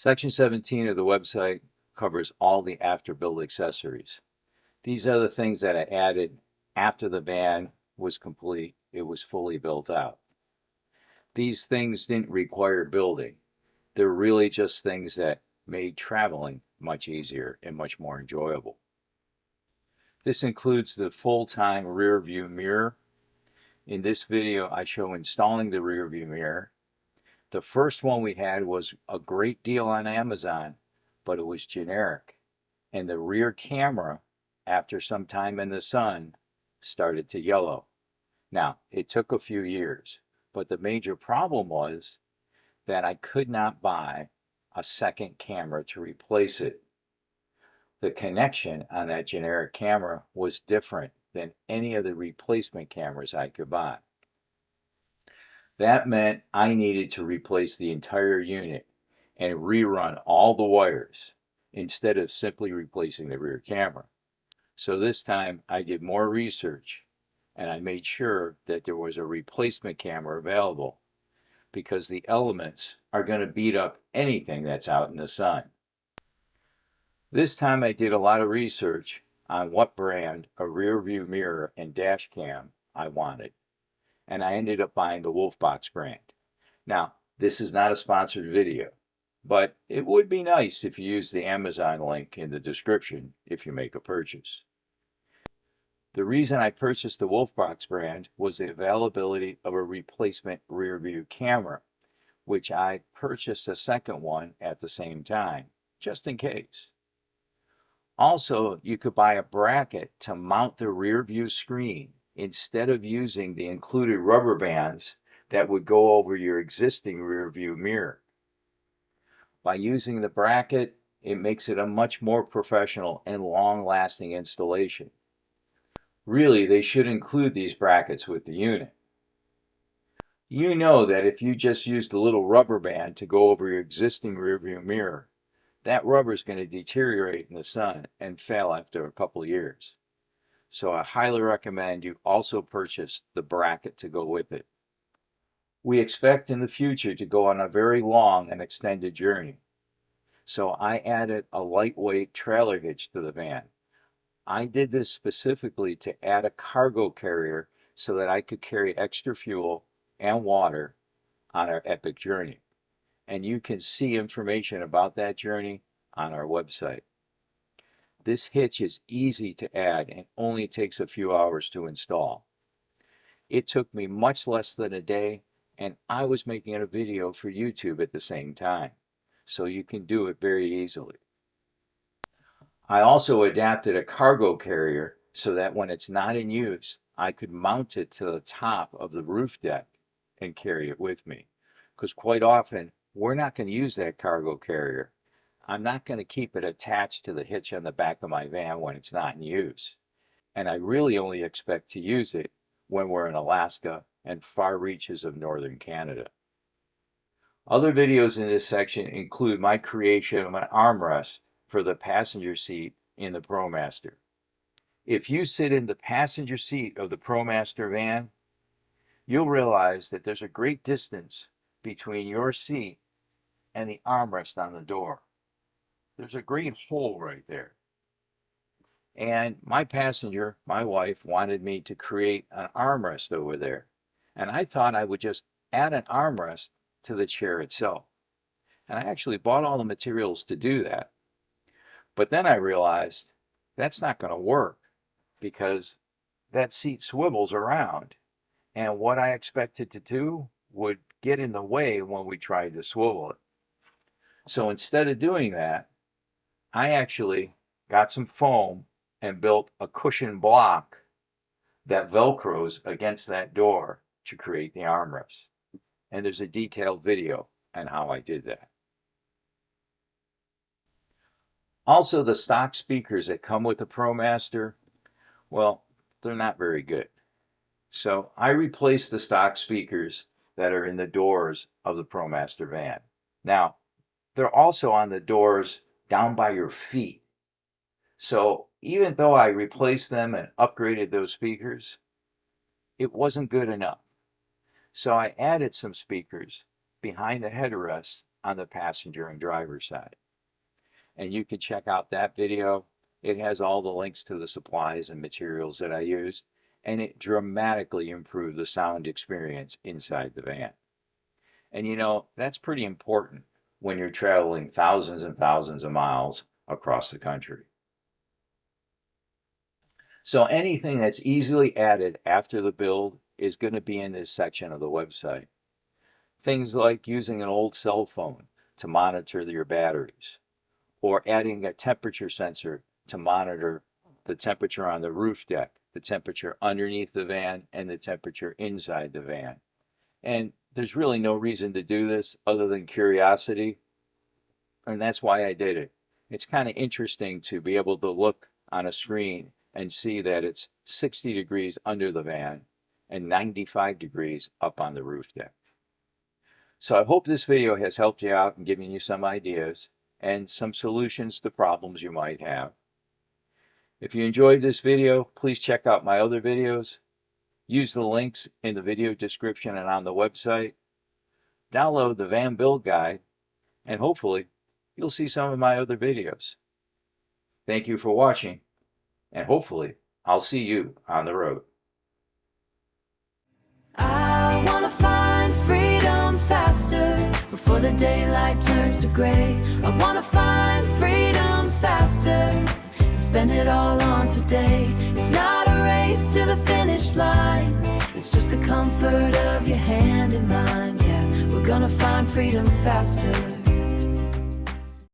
Section 17 of the website covers all the after-build accessories. These are the things that I added after the van was complete, it was fully built out. These things didn't require building. They're really just things that made traveling much easier and much more enjoyable. This includes the full-time rear view mirror. In this video, I show installing the rear view mirror. The first one we had was a great deal on Amazon, but it was generic. And the rear camera, after some time in the sun, started to yellow. Now, it took a few years, but the major problem was that I could not buy a second camera to replace it. The connection on that generic camera was different than any of the replacement cameras I could buy. That meant I needed to replace the entire unit and rerun all the wires instead of simply replacing the rear camera. So this time I did more research and I made sure that there was a replacement camera available because the elements are going to beat up anything that's out in the sun. This time I did a lot of research on what brand of rear view mirror and dash cam I wanted, and I ended up buying the Wolfbox brand. Now, this is not a sponsored video, but it would be nice if you use the Amazon link in the description if you make a purchase. The reason I purchased the Wolfbox brand was the availability of a replacement rear view camera, which I purchased a second one at the same time, just in case. Also, you could buy a bracket to mount the rear view screen instead of using the included rubber bands that would go over your existing rear view mirror. By using the bracket, it makes it a much more professional and long-lasting installation. Really, they should include these brackets with the unit. You know that if you just used a little rubber band to go over your existing rear view mirror, that rubber is going to deteriorate in the sun and fail after a couple of years. So I highly recommend you also purchase the bracket to go with it. We expect in the future to go on a very long and extended journey. So I added a lightweight trailer hitch to the van. I did this specifically to add a cargo carrier so that I could carry extra fuel and water on our epic journey. And you can see information about that journey on our website. This hitch is easy to add and only takes a few hours to install. It took me much less than a day, and I was making a video for YouTube at the same time, so you can do it very easily. I also adapted a cargo carrier so that when it's not in use, I could mount it to the top of the roof deck and carry it with me. Because quite often, we're not going to use that cargo carrier. I'm not going to keep it attached to the hitch on the back of my van when it's not in use. And I really only expect to use it when we're in Alaska and far reaches of northern Canada. Other videos in this section include my creation of an armrest for the passenger seat in the Promaster. If you sit in the passenger seat of the Promaster van, you'll realize that there's a great distance between your seat and the armrest on the door. There's a great hole right there. And my passenger, my wife, wanted me to create an armrest over there. And I thought I would just add an armrest to the chair itself. And I actually bought all the materials to do that. But then I realized that's not going to work because that seat swivels around. And what I expected to do would get in the way when we tried to swivel it. So instead of doing that, I actually got some foam and built a cushion block that velcros against that door to create the armrest. And there's a detailed video on how I did that. Also, the stock speakers that come with the Promaster, well, they're not very good. So I replaced the stock speakers that are in the doors of the Promaster van. Now, they're also on the doors down by your feet. So even though I replaced them and upgraded those speakers, it wasn't good enough. So I added some speakers behind the headrest on the passenger and driver side. And you can check out that video. It has all the links to the supplies and materials that I used, and it dramatically improved the sound experience inside the van. And you know, that's pretty important when you're traveling thousands and thousands of miles across the country. So anything that's easily added after the build is going to be in this section of the website. Things like using an old cell phone to monitor your batteries, or adding a temperature sensor to monitor the temperature on the roof deck, the temperature underneath the van, and the temperature inside the van. And there's really no reason to do this other than curiosity, and that's why I did it. It's kind of interesting to be able to look on a screen and see that it's 60 degrees under the van and 95 degrees up on the roof deck. So I hope this video has helped you out and given you some ideas and some solutions to problems you might have. If you enjoyed this video, please check out my other videos. Use the links in the video description and on the website. Download the Van Build Guide, and hopefully you'll see some of my other videos. Thank you for watching, and hopefully I'll see you on the road. I wanna find freedom faster before the daylight turns to gray. I wanna find freedom faster and spend it all on today. It's not a race to the finish line, it's just the comfort of your hand in mine. Yeah, we're gonna find freedom faster.